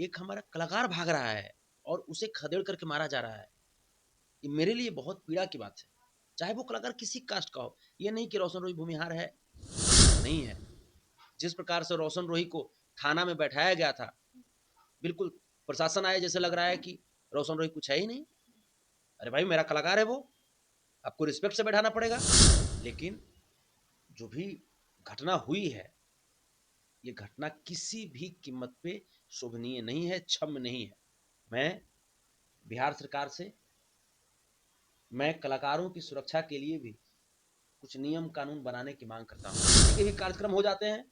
एक हमारा कलाकार भाग रहा है और उसे खदेड़ करके मारा जा रहा है। ये मेरे लिए बहुत पीड़ा की बात है, चाहे वो कलाकार किसी कास्ट का हो। ये नहीं कि रोशन रोही भूमिहार है, नहीं है। जिस प्रकार से रोशन रोही को थाना में बैठाया गया था, बिल्कुल प्रशासन आया जैसे लग रहा है कि रोशन रोही कुछ है ही नहीं। अरे भाई मेरा कलाकार है वो, आपको रिस्पेक्ट से बैठाना पड़ेगा। लेकिन जो भी घटना हुई है, ये घटना किसी भी कीमत पे शोभनीय नहीं है, क्षम्य नहीं है। मैं बिहार सरकार से, मैं कलाकारों की सुरक्षा के लिए भी कुछ नियम कानून बनाने की मांग करता हूँ। किसी के भी कार्यक्रम हो जाते हैं,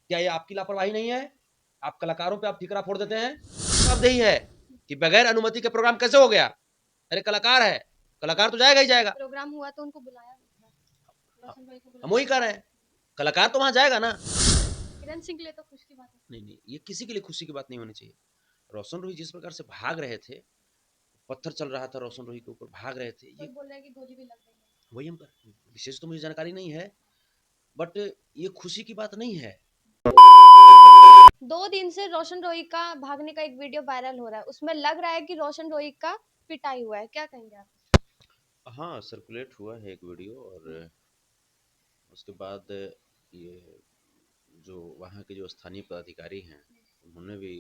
क्या ये आपकी लापरवाही नहीं है? आप कलाकारों पे आप ठिकरा फोड़ देते हैं। जवाबदेही है कि बगैर अनुमति के प्रोग्राम कैसे हो गया? अरे कलाकार है, कलाकार तो जाएगा ही जाएगा। प्रोग्राम हुआ तो उनको बुलाया हम वही कर रहे हैं, कलाकार तो वहां जाएगा ना। किरण सिंह के लिए तो खुश की बात है। नहीं नहीं, ये किसी के लिए खुशी की बात नहीं होनी चाहिए। रोशन रोही जिस प्रकार से भाग रहे थे, पत्थर चल रहा था रोशन रोही के ऊपर, भाग रहे थे, ये बोल रहे हैं कि गोली भी लग गई है। वही हम विशेष तो मुझे जानकारी नहीं है, बट ये खुशी की बात नहीं है। 2 दिन से रोशन रोही का भागने का एक वीडियो वायरल हो रहा है, उसमें लग रहा है कि रोशन रोही का पिटाई हुआ है, क्या कहेंगे आप? हाँ, सर्कुलेट हुआ है एक वीडियो, और उसके बाद ये जो वहाँ के जो स्थानीय पदाधिकारी हैं, उन्होंने भी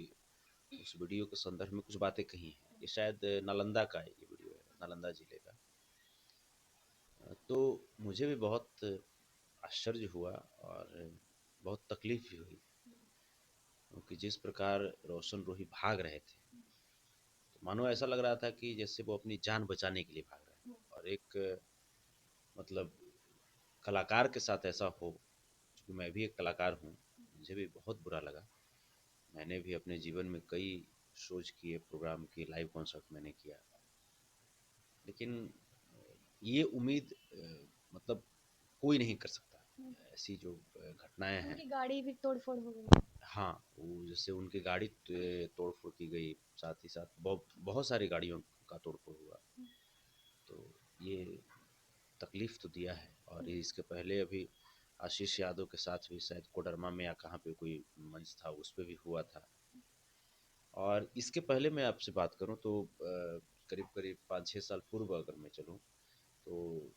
उस वीडियो के संदर्भ में कुछ बातें कही हैं। ये शायद नालंदा का ये वीडियो है, नालंदा जिले का। तो मुझे भी बहुत आश्चर्य हुआ और बहुत तकलीफ भी हुई, क्योंकि जिस प्रकार रोशन रोही भाग रहे थे, तो मानो ऐसा लग रहा था कि जैसे वो अपनी जान बचाने के लिए भाग रहे हैं। और एक मतलब कलाकार के साथ ऐसा हो, क्योंकि मैं भी एक कलाकार हूँ, मुझे भी बहुत बुरा लगा। मैंने भी अपने जीवन में कई शोज किए, प्रोग्राम किए, लाइव कॉन्सर्ट मैंने किया, लेकिन ये उम्मीद मतलब कोई नहीं कर सकता। ऐसी जो घटनाएं हैं, उनकी गाड़ी भी तोड़-फोड़ हो गई। हाँ, वो जैसे उनकी गाड़ी तोड़-फोड़ की गई, साथ ही साथ बहुत बहुत सारी गाड़ियों का तोड़-फोड़ हुआ। तो ये तकलीफ तो दिया है। और इसके पहले अभी आशीष यादव के साथ भी शायद कोडरमा में या कहाँ पे कोई मंच था, उस पे भी हुआ था। और इसके पहले मैं आपसे बात करूं तो करीब करीब 5-6 साल पूर्व अगर मैं चलूं, तो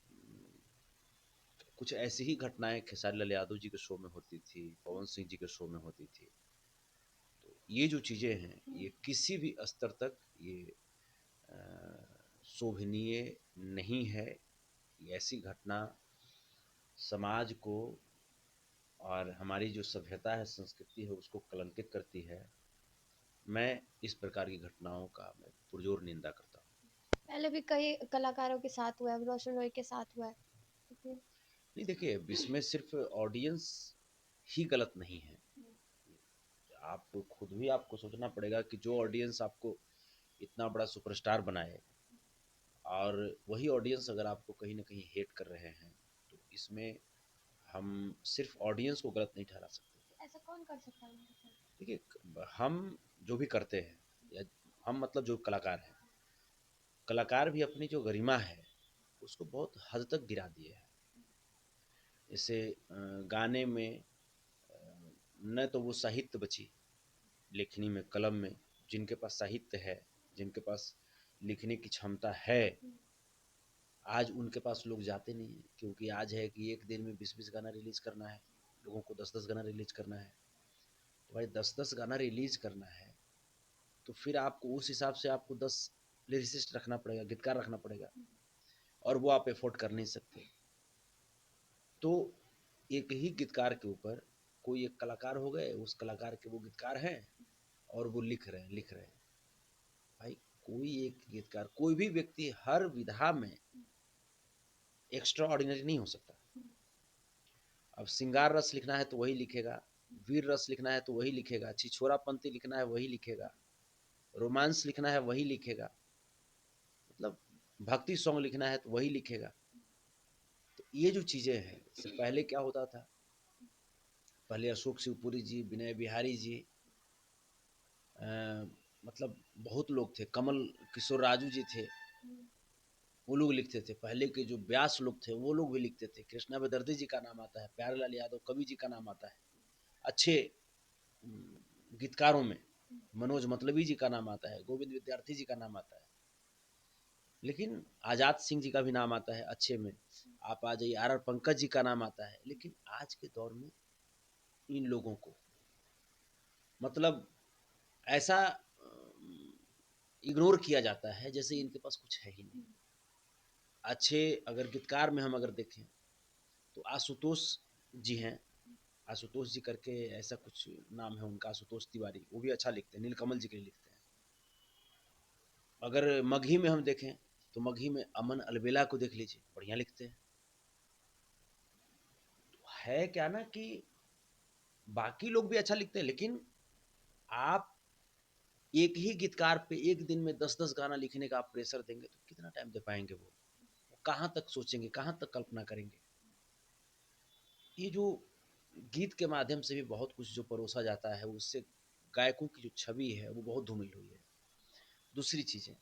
कुछ ऐसी ही घटनाएं खेसारी लाल यादव जी के शो में होती थी, पवन सिंह जी के शो में होती थी। तो ये जो चीज़ें हैं, ये किसी भी स्तर तक ये अ, शोभनीय नहीं है। ये ऐसी घटना समाज को और हमारी जो सभ्यता है, संस्कृति है, उसको कलंकित करती है। मैं इस प्रकार की घटनाओं का मैं पुरजोर निंदा करता हूँ। पहले भी कई कलाकारों के साथ हुआ है, रोशन रोही के साथ हुआ है। नहीं देखिए, इसमें सिर्फ ऑडियंस ही गलत नहीं है। आप खुद भी आपको सोचना पड़ेगा कि जो ऑडियंस आपको इतना बड़ा सुपरस्टार बनाए, और वही ऑडियंस अगर आपको कहीं ना कहीं हेट कर रहे हैं, तो इसमें हम सिर्फ ऑडियंस को गलत नहीं ठहरा सकते। ऐसा कौन कर सकता है? देखिए, हम जो भी करते हैं, या हम मतलब जो कलाकार हैं, कलाकार भी अपनी जो गरिमा है उसको बहुत हद तक गिरा दिए हैं। जैसे गाने में न तो वो साहित्य बची, लेखनी में, कलम में, जिनके पास साहित्य है, जिनके पास लिखने की क्षमता है, आज उनके पास लोग जाते नहीं हैं। क्योंकि आज है कि एक दिन में 20-20 गाना रिलीज करना है, लोगों को 10-10 गाना रिलीज करना है। तो भाई 10-10 गाना रिलीज करना है, तो फिर आपको उस हिसाब से आपको 10 लिरिसिस्ट रखना पड़ेगा, गीतकार रखना पड़ेगा, और वो आप एफोर्ड कर नहीं सकते। तो एक ही गीतकार के ऊपर कोई एक कलाकार हो गए, उस कलाकार के वो गीतकार हैं और वो लिख रहे हैं। भाई कोई एक गीतकार, कोई भी व्यक्ति हर विधा में एक्स्ट्रा ऑर्डिनरी नहीं हो सकता। अब श्रृंगार रस लिखना है तो वही लिखेगा, वीर रस लिखना है तो वही लिखेगा, छिछोरा पंक्ति लिखना है वही लिखेगा, रोमांस लिखना है वही लिखेगा, मतलब भक्ति सॉन्ग लिखना है तो वही लिखेगा। तो ये जो चीज़ें हैं, इससे पहले क्या होता था, पहले अशोक शिवपुरी जी, विनय बिहारी जी, मतलब बहुत लोग थे, कमल किशोर राजू जी थे, वो लोग लिखते थे। पहले के जो व्यास लोग थे वो लोग भी लिखते थे। कृष्णा बेदर्दी जी का नाम आता है, प्यारेलाल यादव कवि जी का नाम आता है, अच्छे गीतकारों में। मनोज मतलबी जी का नाम आता है, गोविंद विद्यार्थी जी का नाम आता है, लेकिन आजाद सिंह जी का भी नाम आता है अच्छे में। आप आ जाइए, आर पंकज जी का नाम आता है। लेकिन आज के दौर में इन लोगों को मतलब ऐसा इग्नोर किया जाता है जैसे इनके पास कुछ है ही नहीं। अच्छे अगर गीतकार में हम अगर देखें तो आशुतोष जी हैं, आशुतोष जी करके ऐसा कुछ नाम है उनका, आशुतोष तिवारी, वो भी अच्छा लिखते हैं, नीलकमल जी के लिए लिखते हैं। अगर मगही में हम देखें तो मगही में अमन अलबेला को देख लीजिए, बढ़िया लिखते हैं। तो है क्या ना कि बाकी लोग भी अच्छा लिखते हैं, लेकिन आप एक ही गीतकार पे एक दिन में 10-10 गाना लिखने का आप प्रेशर देंगे तो कितना टाइम दे पाएंगे वो कहाँ तक सोचेंगे, कहाँ तक कल्पना करेंगे। ये जो गीत के माध्यम से भी बहुत कुछ जो परोसा जाता है, उससे गायकों की जो छवि है वो बहुत धूमिल हुई है। दूसरी चीज़ है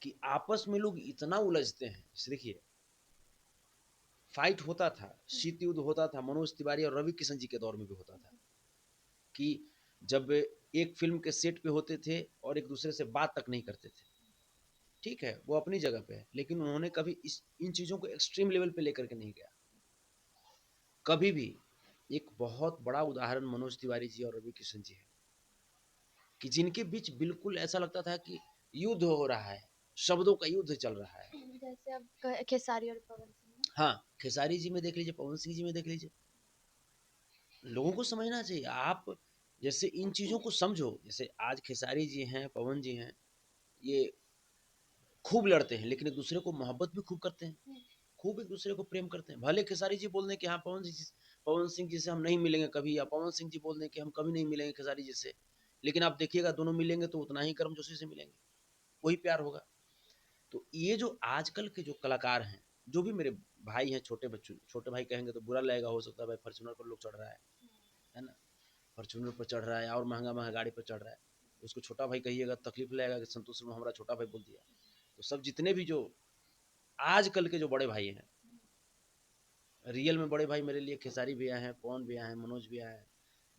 कि आपस में लोग इतना उलझते हैं। जैसे देखिए, फाइट होता था, शीत युद्ध होता था, मनोज तिवारी और रवि किशन जी के दौर में भी होता था कि जब एक फिल्म के सेट पे होते थे और एक दूसरे से बात तक नहीं करते थे। ठीक है, वो अपनी जगह पे है, लेकिन उन्होंने कभी इन चीज़ों को एक्सट्रीम लेवल पे लेकर के नहीं गया कभी भी। एक बहुत बड़ा उदाहरण मनोज तिवारी जी और रवि किशन जी है कि जिनके बीच बिल्कुल ऐसा लगता था कि युद्ध हो रहा है, शब्दों का युद्ध चल रहा है। जैसे अब खेसारी और पवन सिंह। हाँ, खेसारी जी में देख लीजिए, पवन सिंह जी में देख लीजिए। लोगों को समझना चाहिए। आप जैसे इन चीज़ों को समझो, जैसे आज खेसारी जी हैं, पवन जी हैं, ये खूब लड़ते हैं लेकिन एक दूसरे को मोहब्बत भी खूब करते हैं, खूब एक दूसरे को प्रेम करते हैं। भले खेसारी जी बोल दें कि हाँ पवन सिंह जी से हम नहीं मिलेंगे कभी, या पवन सिंह जी बोल दें कि हम कभी नहीं मिलेंगे खेसारी जी से, लेकिन आप देखिएगा दोनों मिलेंगे तो उतना ही गर्मजोशी से मिलेंगे, वही प्यार होगा। तो ये जो आजकल के जो कलाकार हैं, जो भी मेरे भाई हैं, छोटे बच्चों, छोटे भाई कहेंगे तो बुरा लगेगा, हो सकता है भाई फॉर्च्यूनर पर लोग चढ़ रहा है ना, फॉर्च्यूनर पर चढ़ रहा है और महंगा महंगा गाड़ी पर चढ़ रहा है, उसको छोटा भाई कहिएगा तकलीफ लगेगा कि संतोष शर्मा हमारा छोटा भाई बोल दिया। तो सब जितने भी जो आजकल के जो बड़े भाई हैं, रियल में बड़े भाई मेरे लिए खेसारी भैया हैं, पवन भैया हैं, मनोज भैया हैं,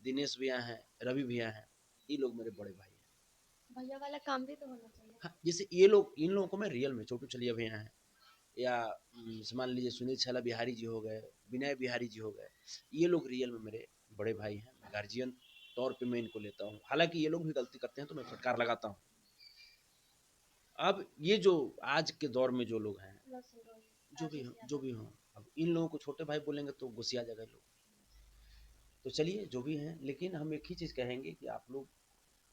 दिनेश भैया हैं, रवि भैया हैं, ये लोग मेरे बड़े भाई हैं। भैया वाला काम भी तो होना चाहिए। हाँ, जैसे ये लोग, इन लोगों को मैं रियल में, छोटू छलिया भैया हैं, या मान लीजिए सुनील छैला बिहारी जी हो गए, विनय बिहारी जी हो गए, ये लोग रियल में मेरे बड़े भाई हैं। गार्जियन तौर पे मैं इनको लेता हूँ, हालांकि ये लोग भी गलती करते हैं तो मैं फटकार लगाता हूँ। अब ये जो आज के दौर में जो लोग हैं, जो भी हों, अब इन लोगों को छोटे भाई बोलेंगे तो गुस्सिया जाएगा लोग। तो चलिए जो भी हैं, लेकिन हम एक ही चीज़ कहेंगे कि आप लोग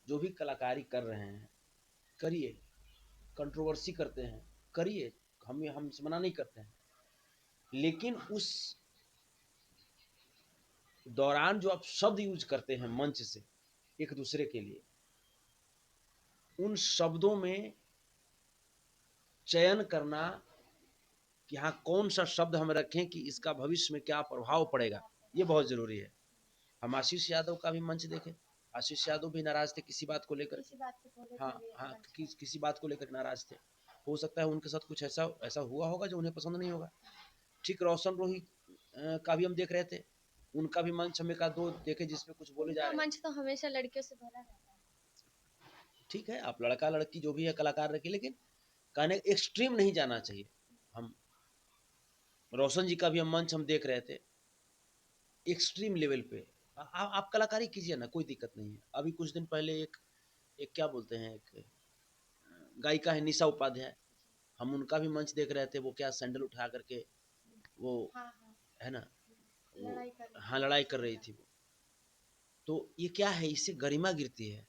जो भी कलाकारी कर रहे हैं करिए, कंट्रोवर्सी करते हैं करिए, हम मना नहीं करते हैं, लेकिन उस दौरान जो आप शब्द यूज करते हैं मंच से एक दूसरे के लिए, उन शब्दों में चयन करना कि हाँ कौन सा शब्द हम रखें कि इसका भविष्य में क्या प्रभाव पड़ेगा, ये बहुत जरूरी है। हम आशीष यादव का भी मंच देखें, आशीष यादव भी नाराज थे किसी बात को लेकर। हाँ हाँ, किसी बात को लेकर नाराज थे। हो सकता है उनके साथ कुछ ऐसा ऐसा हुआ होगा जो उन्हें पसंद नहीं होगा। ठीक, रोशन रोही का भी हम देख रहे थे, उनका भी मंच हमें का दो देखे जिसमें कुछ बोले जा रहे हैं। मंच तो हमेशा लड़कियों से भरा रहता है। ठीक है, आप लड़का लड़की जो भी है कलाकार रखिए, लेकिन कहने एक्सट्रीम नहीं जाना चाहिए। हम रोशन जी का भी हम मंच हम देख रहे थे, एक्सट्रीम लेवल पे। आप कलाकारी कीजिए ना, कोई दिक्कत नहीं है। अभी कुछ दिन पहले एक एक क्या बोलते हैं, एक गायिका है निशा उपाध्याय, हम उनका भी मंच देख रहे थे। वो क्या सैंडल उठा करके वो, है ना, वो हाँ लड़ाई कर रही थी वो। तो ये क्या है, इससे गरिमा गिरती है।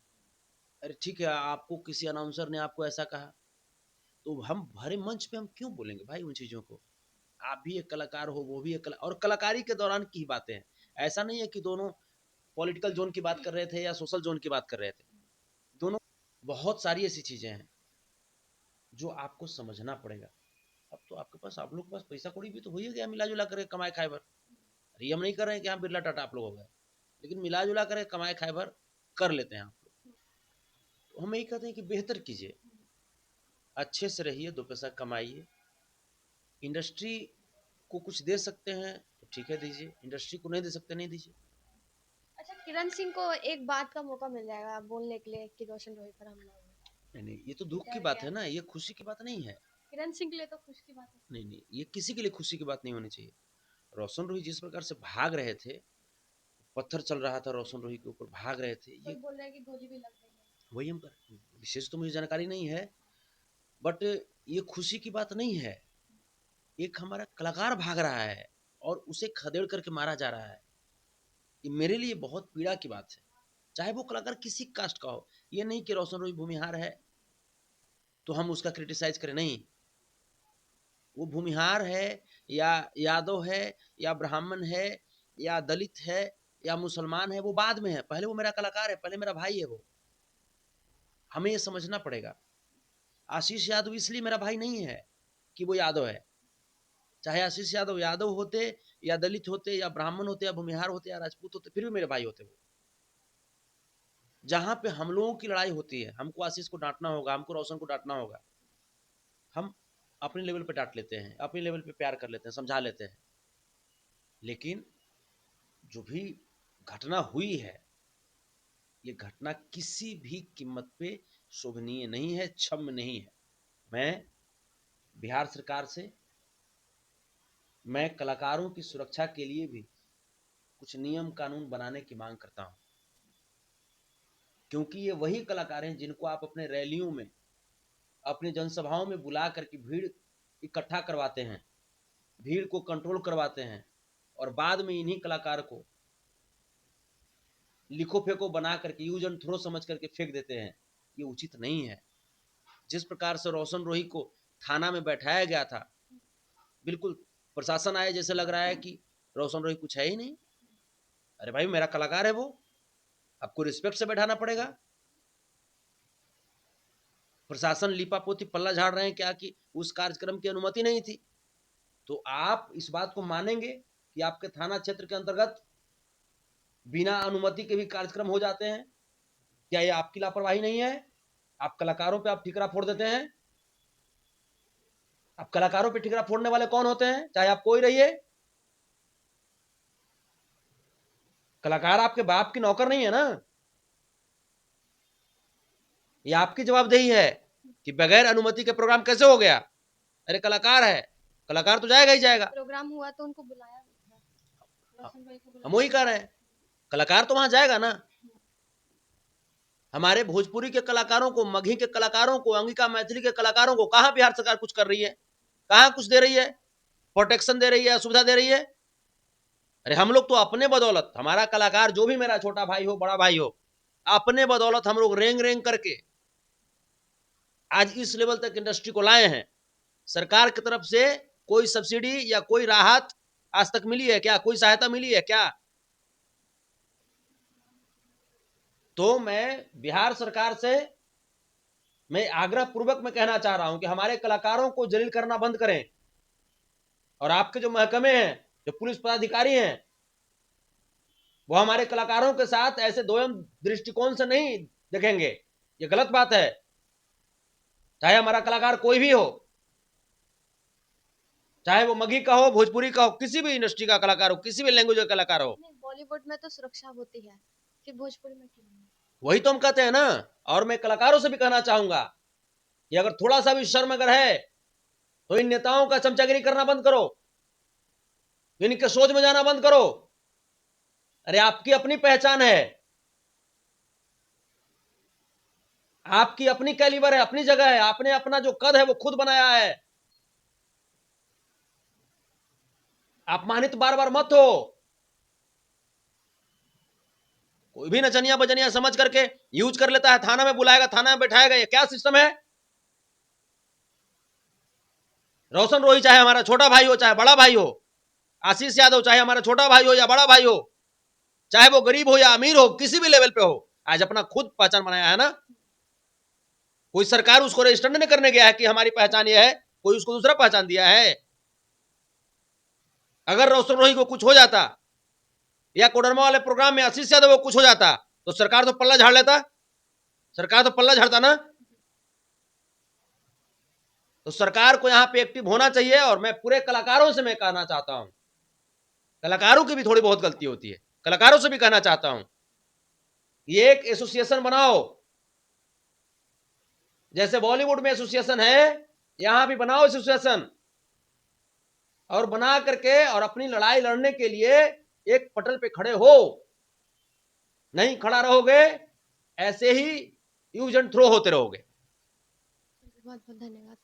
अरे ठीक है, आपको किसी अनाउंसर ने आपको ऐसा कहा तो हम भरे मंच पे हम क्यों बोलेंगे भाई उन चीज़ों को। आप भी एक कलाकार हो, वो भी एक और कलाकारी के दौरान की बातें हैं। ऐसा नहीं है कि दोनों पॉलिटिकल जोन की बात कर रहे थे या सोशल जोन की बात कर रहे थे। दोनों, बहुत सारी ऐसी चीज़ें हैं जो आपको समझना पड़ेगा। अब तो आपके पास, आप लोग के पास पैसा कौड़ी भी तो हो ही गया, मिला जुला करके कमाए खाए भर। अरे हम नहीं कर रहे हैं कि हाँ बिरला टाटा आप लोग हो गए, लेकिन मिला जुला करके कमाए खाए भर कर लेते हैं आप लोग। तो हम यही कहते हैं कि बेहतर कीजिए, अच्छे से रहिए, दो पैसा कमाइए। इंडस्ट्री को कुछ दे सकते हैं तो ठीक है दीजिए, इंडस्ट्री को नहीं दे सकते नहीं दीजिए। अच्छा, किरण सिंह को एक बात का मौका मिल जाएगा बोलने के लिए कि रोशन रोही पर हमला हुआ। नहीं, ये तो दुख की डर बात गया है ना, ये खुशी की बात नहीं है। किरण सिंह के लिए तो खुश की बात है। नहीं, ये किसी के लिए खुशी की बात नहीं होनी चाहिए। रोशन रोही जिस प्रकार से भाग रहे थे, पत्थर चल रहा था रोशन रोही के ऊपर, भाग रहे थे, कोई ये बोल रहा है कि गोली भी लग गई है। वही हम कर, विशेष तो मुझे जानकारी नहीं है, बट ये खुशी की बात नहीं है। एक हमारा कलाकार भाग रहा है और उसे खदेड़ करके मारा जा रहा है, ये मेरे लिए बहुत पीड़ा की बात है। चाहे वो कलाकार किसी कास्ट का हो, ये नहीं कि रोशन रोही भूमिहार है तो हम उसका क्रिटिसाइज करें, नहीं। वो भूमिहार है या यादव है या ब्राह्मण है या दलित है या मुसलमान है, वो बाद में है, पहले वो मेरा कलाकार है, पहले मेरा भाई है वो। हमें ये समझना पड़ेगा। आशीष यादव इसलिए मेरा भाई नहीं है कि वो यादव है। चाहे आशीष यादव यादव होते या दलित होते या ब्राह्मण होते या भूमिहार होते या राजपूत होते, फिर भी मेरे भाई होते वो। जहां पे हम लोगों की लड़ाई होती है, हमको आशीष को डांटना होगा, हमको रोशन को डांटना होगा, हम अपने लेवल पे डांट लेते हैं, अपने लेवल पे प्यार कर लेते हैं, समझा लेते हैं। लेकिन जो भी घटना हुई है, ये घटना किसी भी कीमत पे शोभनीय नहीं है, क्षम्य नहीं है। मैं बिहार सरकार से, मैं कलाकारों की सुरक्षा के लिए भी कुछ नियम कानून बनाने की मांग करता हूं, क्योंकि ये वही कलाकार हैं जिनको आप अपने रैलियों में, अपने जनसभाओं में बुला करके भीड़ इकट्ठा करवाते हैं, भीड़ को कंट्रोल करवाते हैं, और बाद में इन्हीं कलाकार को लिखो फेंको बना करके, यूज एंड थ्रो समझ करके फेंक देते हैं। ये उचित नहीं है। जिस प्रकार से रोशन रोही को थाना में बैठाया गया था, बिल्कुल प्रशासन आए जैसे लग रहा है कि रोशन रोही कुछ है ही नहीं। अरे भाई, मेरा कलाकार है वो, आपको रिस्पेक्ट से बैठाना पड़ेगा। प्रशासन लिपापोती पल्ला झाड़ रहे हैं क्या कि उस कार्यक्रम की अनुमति नहीं थी। तो आप इस बात को मानेंगे कि आपके थाना क्षेत्र के अंतर्गत बिना अनुमति के भी कार्यक्रम हो जाते हैं? क्या ये आपकी लापरवाही नहीं है? आप कलाकारों पे आप ठिकरा फोड़ देते हैं। आप कलाकारों पे ठिकरा फोड़ने वाले कौन होते हैं? चाहे आप कोई रहिए, कलाकार आपके बाप की नौकर नहीं है ना। ये आपकी जवाबदेही है कि बगैर अनुमति के प्रोग्राम कैसे हो गया। अरे कलाकार है, कलाकार तो जाएगा ही जाएगा। प्रोग्राम हुआ तो उनको बुलाया भी था, रोशन भाई को हम बुलाया। वही कह रहे हैं, कलाकार तो वहां जाएगा ना। हमारे भोजपुरी के कलाकारों को, मगही के कलाकारों को, अंगिका मैथिली के कलाकारों को कहां बिहार सरकार कुछ कर रही है? कहां कुछ दे रही है, प्रोटेक्शन दे रही है, सुविधा दे रही है? अरे हम लोग तो अपने बदौलत, हमारा कलाकार जो भी मेरा छोटा भाई हो बड़ा भाई हो, अपने बदौलत हम लोग रेंग रेंग करके आज इस लेवल तक इंडस्ट्री को लाए हैं। सरकार की तरफ से कोई सब्सिडी या कोई राहत आज तक मिली है क्या? कोई सहायता मिली है क्या? तो मैं बिहार सरकार से मैं आग्रह पूर्वक मैं कहना चाह रहा हूं कि हमारे कलाकारों को जलील करना बंद करें, और आपके जो महकमे हैं, जो पुलिस पदाधिकारी हैं, वो हमारे कलाकारों के साथ ऐसे दोयम दृष्टिकोण से नहीं देखेंगे। ये गलत बात है। चाहे हमारा कलाकार कोई भी हो, चाहे वो मगही का हो, भोजपुरी का हो, किसी भी इंडस्ट्री का कलाकार हो, किसी भी लैंग्वेज का कलाकार हो। बॉलीवुड में तो सुरक्षा होती है, फिर भोजपुरी में क्यों नहीं? वही तो हम कहते हैं ना। और मैं कलाकारों से भी कहना चाहूंगा कि अगर थोड़ा सा भी शर्म अगर है तो इन नेताओं का चमचागिरी करना बंद करो, इनके सोच में जाना बंद करो। अरे आपकी अपनी पहचान है, आपकी अपनी कैलिबर है, अपनी जगह है, आपने अपना जो कद है वो खुद बनाया है। अपमानित बार बार मत हो। कोई भी नचनिया बजनिया समझ करके यूज कर लेता है, थाना में बुलाएगा, थाना में बैठाएगा। ये क्या सिस्टम है? रोशन रोही चाहे हमारा छोटा भाई हो चाहे बड़ा भाई हो, आशीष यादव चाहे हमारा छोटा भाई हो या बड़ा भाई हो, चाहे वो गरीब हो या अमीर हो, किसी भी लेवल पे हो, आज अपना खुद पहचान बनाया है ना। कोई सरकार उसको रजिस्टर नहीं करने गया है कि हमारी पहचान ये है, कोई उसको दूसरा पहचान दिया है। अगर रोशन रोही को कुछ हो जाता या कोडरमा वाले प्रोग्राम में आशीष यादव को कुछ हो जाता तो सरकार तो पल्ला झाड़ लेता, सरकार तो पल्ला झाड़ता ना। तो सरकार को यहां पे एक्टिव होना चाहिए। और मैं पूरे कलाकारों से मैं कहना चाहता हूं, कलाकारों की भी थोड़ी बहुत गलती होती है, कलाकारों से भी कहना चाहता हूं ये एक एसोसिएशन बनाओ, जैसे बॉलीवुड में एसोसिएशन है, यहां भी बनाओ एसोसिएशन, और बना करके और अपनी लड़ाई लड़ने के लिए एक पटल पे खड़े हो। नहीं खड़ा रहोगे, ऐसे ही यूज एंड थ्रो होते रहोगे। बहुत बहुत धन्यवाद।